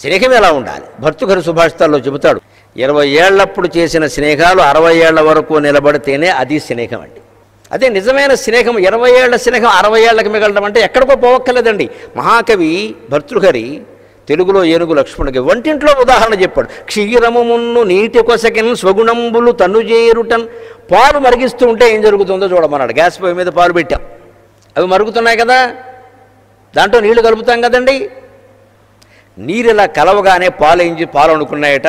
స్నేహం ఎలా ఉండాలి? భర్తృహరి సుభాషితాల్లో చెబుతాడు, 20 ఏళ్లప్పుడు చేసిన స్నేహాలు 60 ఏళ్ల వరకు నిలబడితేనే అది స్నేహం అండి. అదే నిజమైన స్నేహం. 20 ఏళ్ల స్నేహం 60 ఏళ్లకు మిగలడం అంటే ఎక్కడికో పోవక్కర్లేదండి. మహాకవి భర్తృహరి తెలుగులో ఏనుగు లక్ష్మణుడికి వంటింట్లో ఉదాహరణ చెప్పాడు. క్షీరము మున్ను నీటి కొసకిన్ స్వగుణంబులు తనుజేరుటన్. పాలు మరిగిస్తూ ఉంటే ఏం జరుగుతుందో చూడమన్నాడు. గ్యాస్ పొయ్యి మీద పాలు పెట్టాం, అవి మరుగుతున్నాయి కదా, దాంట్లో నీళ్లు కలుపుతాం కదండి. నీరు ఇలా కలవగానే పాలు అనుకున్నాయట.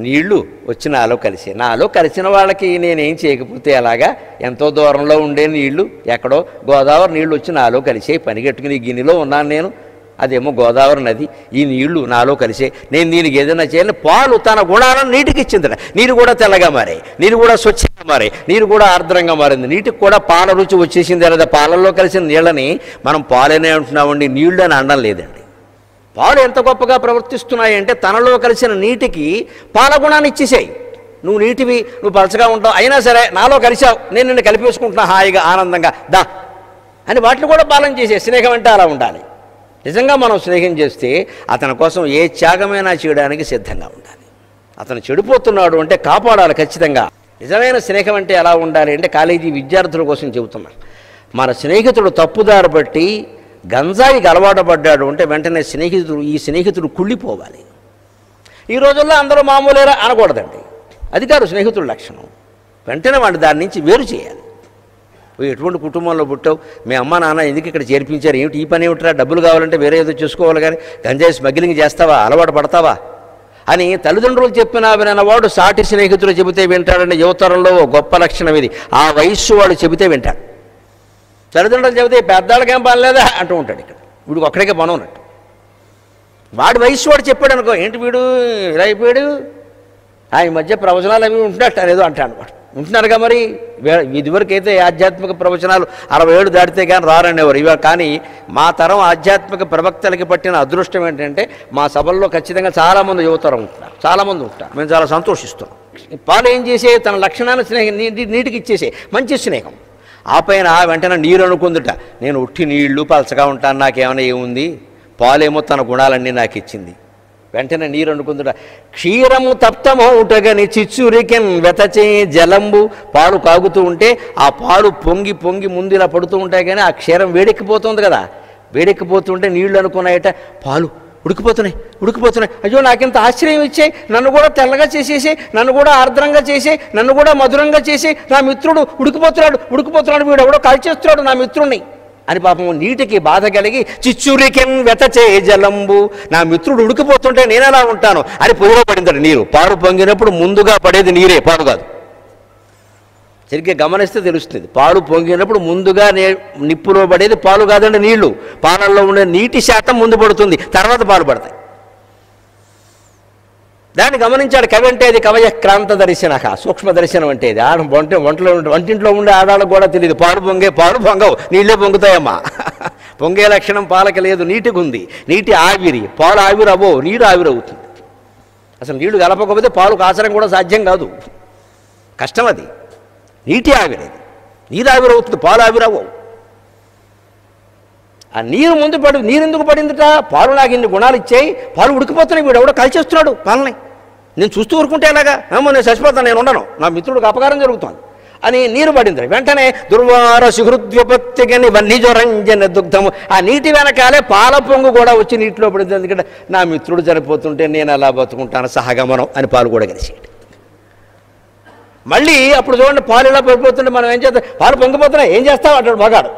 నీళ్లు వచ్చి నాలో కలిసి, నాలో కలిసిన వాళ్ళకి నేనేం చేయకపోతే అలాగా, ఎంతో దూరంలో ఉండే నీళ్లు, ఎక్కడో గోదావరి నీళ్లు వచ్చి నాలో కలిసే, పనిగట్టుకుని గిన్నెలో ఉన్నాను నేను, అదేమో గోదావరి నది, ఈ నీళ్లు నాలో కలిసే, నేను దీనికి ఏదైనా చేయాలి. పాలు తన గుణాలను నీటికి ఇచ్చిందట. నీరు కూడా తెల్లగా మారాయి, నీరు కూడా స్వచ్ఛంగా మారాయి, నీరు కూడా ఆర్ద్రంగా మారింది. నీటికి కూడా పాల రుచి వచ్చేసింది. లేదా పాలల్లో కలిసిన నీళ్ళని మనం పాలనే అంటున్నామండి, నీళ్ళు అని అనడం లేదండి. పాలు ఎంత గొప్పగా ప్రవర్తిస్తున్నాయంటే తనలో కలిసిన నీటికి పాలగుణాన్ని ఇచ్చేసాయి. నువ్వు నీటివి, నువ్వు పలచగా ఉంటావు, అయినా సరే నాలో కలిసావు, నేను నిన్ను కలిపేసుకుంటున్నా హాయిగా ఆనందంగా దా అని వాటిని కూడా పాలన చేసే. స్నేహం అంటే అలా ఉండాలి. నిజంగా మనం స్నేహం చేస్తే అతని కోసం ఏ త్యాగమైనా చేయడానికి సిద్ధంగా ఉండాలి. అతను చెడిపోతున్నాడు అంటే కాపాడాలి ఖచ్చితంగా. నిజమైన స్నేహం అంటే ఎలా ఉండాలి అంటే కాలేజీ విద్యార్థుల కోసం చెబుతున్నాను. మన స్నేహితుడు తప్పుదారి బట్టి గంజాయికి అలవాటు పడ్డాడు అంటే వెంటనే ఈ స్నేహితుడు కుళ్ళిపోవాలి. ఈ రోజుల్లో అందరూ మామూలేరా అనకూడదండి, అది కాదు స్నేహితుడి లక్షణం. వెంటనే వాడిని దాని నుంచి వేరు చేయాలి. ఎటువంటి కుటుంబంలో పుట్టావు, మీ అమ్మ నాన్న ఎందుకు ఇక్కడ చేర్పించారు, ఏమిటి ఈ పని ఏమిట్రా, డబ్బులు కావాలంటే వేరే ఏదో చేసుకోవాలి కానీ గంజాయి స్మగ్లింగ్ చేస్తావా, అలవాటు పడతావా అని తల్లిదండ్రులు చెప్పినా వినవాడు సాటి స్నేహితులు చెబితే వింటాడని యువతరంలో గొప్ప లక్షణం ఇది. ఆ వయస్సు వాడు చెబితే వింటాడు. తల్లిదండ్రులు చెబితే పెద్దాళ్ళకేం పని లేదా అంటూ ఉంటాడు. ఇక్కడ వీడికి ఒక్కడికే పని ఉన్నట్టు. వాడి వయస్సు వాడు చెప్పాడు అనుకో, ఏంటి వీడు ఇలా అయిపోయాడు, ఈ మధ్య ప్రవచనాలు అవి ఉంటున్నట్టు అనేదో అంటాడు. వాడు ఉంటున్నారుగా మరి. ఇదివరకు అయితే ఆధ్యాత్మిక ప్రవచనాలు 60 ఏళ్ళు దాటితే కానీ రారనేవారు. ఇవాళ కానీ మా తరం ఆధ్యాత్మిక ప్రవక్తలకి పట్టిన అదృష్టం ఏంటంటే మా సభల్లో ఖచ్చితంగా చాలామంది యువతరం ఉంటున్నారు, చాలామంది ఉంటారు. మేము చాలా సంతోషిస్తున్నాం. పాలు ఏం చేసే, తన లక్షణాన్ని స్నేహం నీటికి ఇచ్చేసే మంచి స్నేహం. ఆ పైన వెంటనే నీరు అనుకుందుట, నేను ఉట్టి నీళ్లు పలచగా ఉంటాను, నాకేమైనా ఏముంది, పాలేమో తన గుణాలన్నీ నాకు ఇచ్చింది. వెంటనే నీరు అనుకుందుట, క్షీరము తప్తమౌటగని చిచ్చురికెన్ వెతచే జలంబు. పాలు కాగుతూ ఉంటే ఆ పాలు పొంగి పొంగి ముందు ఇలా పడుతూ ఉంటాయి కానీ ఆ క్షీరం వేడెక్కిపోతుంది కదా, వేడెక్కిపోతుంటే నీళ్లు అనుకున్నాయట, పాలు ఉడికిపోతున్నాయి, అయ్యో నాకింత ఆశ్చర్యం ఇచ్చాయి, నన్ను కూడా తెల్లగా చేసేసి, నన్ను కూడా ఆర్ద్రంగా చేసి, నన్ను కూడా మధురంగా చేసి, నా మిత్రుడు ఉడికిపోతున్నాడు, వీడు ఎవడో కాల్చేస్తున్నాడు నా మిత్రుడిని అని పాపం నీటికి బాధ కలిగి చిచ్చురికెన్ వెతచే జలంబు. నా మిత్రుడు ఉడికిపోతుంటే నేనెలా ఉంటాను అని పొయ్యిలో పడిందట నీరు. పాలు పొంగినప్పుడు ముందుగా పడేది నీరే, పాలు కాదు. సరిగ్గా గమనిస్తే తెలుస్తుంది. పాలు పొంగినప్పుడు ముందుగా నిప్పులో పడేది పాలు కాదండి, నీళ్లు. పాలల్లో ఉండే నీటి శాతం ముందు పడుతుంది, తర్వాత పాలు పడతాయి. దాన్ని గమనించాడు కవి. అంటే అది కవయ క్రాంత దర్శన, సూక్ష్మ దర్శనం అంటే ఇది. వంటింట్లో ఉండే ఆడాళ్ళకు కూడా తెలియదు. పాలు పొంగవు, నీళ్ళే పొంగుతాయమ్మా. పొంగే లక్షణం పాలకి లేదు, నీటికి ఉంది. నీటి ఆవిరి, పాలు ఆవిరవో, నీరు ఆవిరవుతుంది. అసలు నీళ్లు కలపకపోతే పాలు కాచడం కూడా సాధ్యం కాదు, కష్టం అది. నీటి ఆవిరేది, నీరు ఆవిరవుతుంది, పాలు ఆవిరవు. ఆ నీరు ముందు నీరు ఎందుకు పడిందిట, పాలు నాకు ఇన్ని గుణాలు ఇచ్చాయి, పాలు ఉడికిపోతున్నాయి, వీడు ఎవడో కలిచేస్తున్నాడు పాలని, నేను చూస్తూ ఊరుకుంటే ఎలాగా, ఏమో నేను చచ్చిపోతాను, నేను ఉండను, నా మిత్రుడికి అపకారం జరుగుతుంది అని నీరు పడింది. వెంటనే దుర్వార సుహృద్వ్యపత్తిగని వన్నిజరంజన దుగ్ధము. ఆ నీటి వెనకాలే పాల పొంగు కూడా వచ్చి నీటిలో పడింది. ఎందుకంటే నా మిత్రుడు చనిపోతుంటే నేను అలా బతుకుంటాను, సహగమనం అని పాలు కూడా కలిసేయండి. మళ్ళీ అప్పుడు చూడండి, పాలు ఇలా పడిపోతుంటే మనం ఏం చేస్తాం, పాలు పొంగిపోతున్నాయి, ఏం చేస్తాం అంటాడు మగాడు.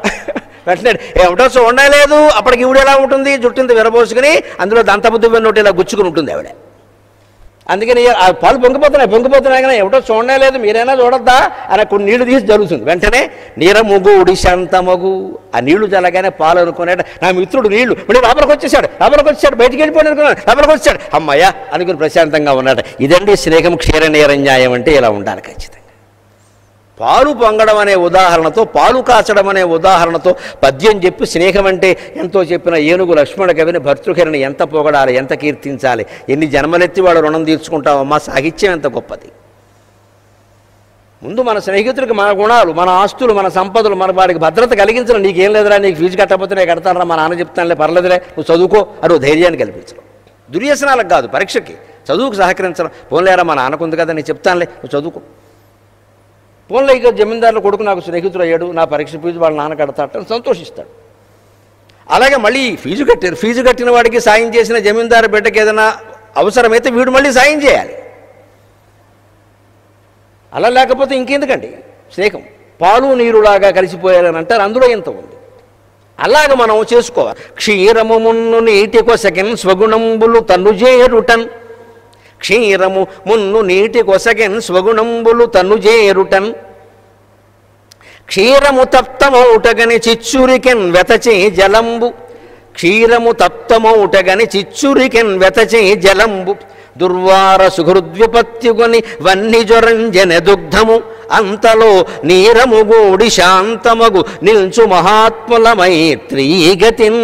వెంటనే ఏమిటో చూడలేదు. అప్పటికి ఈవిడ ఎలా ఉంటుంది, జుట్టింత విరబోసుకుని అందులో దంతబుద్ధి వెన్నోటి ఇలా గుచ్చుకుని ఉంటుంది ఆవిడ. అందుకని ఆ పాలు పొంగిపోతున్నాయి కానీ ఏమిటో చూడలేదు, మీరైనా చూడొద్దా అని కొన్ని నీళ్లు తీసి జరుగుతుంది. వెంటనే నీరముగు ఉడిశాంతమగు. ఆ నీళ్లు చల్లగానే పాలు అనుకునేట, నా మిత్రుడు నీళ్లు మళ్ళీ లోపలికి వచ్చేసాడు, బయటికి వెళ్ళిపోయాడు అనుకున్నాడు, లోపలికి వచ్చాడు, అమ్మయ్య అనుకుని ప్రశాంతంగా ఉన్నాడు. ఇదండి స్నేహం. క్షీర నీరంజాయం అంటే ఇలా ఉండాలి ఖచ్చితంగా. పాలు పొంగడం అనే ఉదాహరణతో, పాలు కాచడం అనే ఉదాహరణతో పద్యం చెప్పి స్నేహం అంటే ఎంతో చెప్పిన ఏనుగు లక్ష్మణ కవిని భర్తృహరిని ఎంత పొగడాలి, ఎంత కీర్తించాలి. ఎన్ని జన్మలెత్తి వాడు రుణం తీర్చుకుంటామమ్మా. సాహిత్యం ఎంత గొప్పది. ముందు మన స్నేహితుడికి మన గుణాలు, మన ఆస్తులు, మన సంపదలు, మన వాడికి భద్రత కలిగించడం. నీకేం లేదురా, నీకు ఫీజు కట్టకపోతే నేను కడతానరా, మా నాన్న చెప్తానులే, పర్లేదులే, నువ్వు చదువుకో అని ధైర్యాన్ని కల్పించడం. దుర్వ్యసనాలకు కాదు, పరీక్షకి, చదువుకు సహకరించడం. పోన్లేరా మా నాన్నకుంది కదా నేను చెప్తానులే, నువ్వు చదువుకో. పోన్లే ఇక జమీందారుల కొడుకు నాకు స్నేహితుడు అయ్యాడు, నా పరీక్ష ఫీజు వాళ్ళ నాన్న కడతాడని సంతోషిస్తాడు. అలాగే మళ్ళీ ఫీజు కట్టిన వాడికి సాయం చేసిన జమీందారు బిడ్డకి ఏదైనా అవసరమైతే వీడు మళ్ళీ సాయం చేయాలి. అలా లేకపోతే ఇంకెందుకండి స్నేహం? పాలు నీరులాగా కలిసిపోయారని అంటారు, అందులో ఎంత ఉంది. అలాగ మనం చేసుకోవాలి. క్షీరము మున్ను నీటి కొసగెన్ స్వగుణంబులు తన్ను చేరుటన్. క్షీరము మున్ను నీటి కొసగెన్ స్వగుణంబులు తన్ను చేరుటన్. క్షీరము తప్తమౌటగని చిచ్చురికెన్ వెతచే జలంబు. క్షీరము తప్తమౌటగని చిచ్చురికెన్ వెతచే జలంబు. దుర్వార సుహృద్విపత్యుగొని వన్ని జొరంజన దుగ్ధము. అంతలో నీరముగూడి శాంతమగు నిల్చు మహాత్ముల మైత్రీ గతిన్.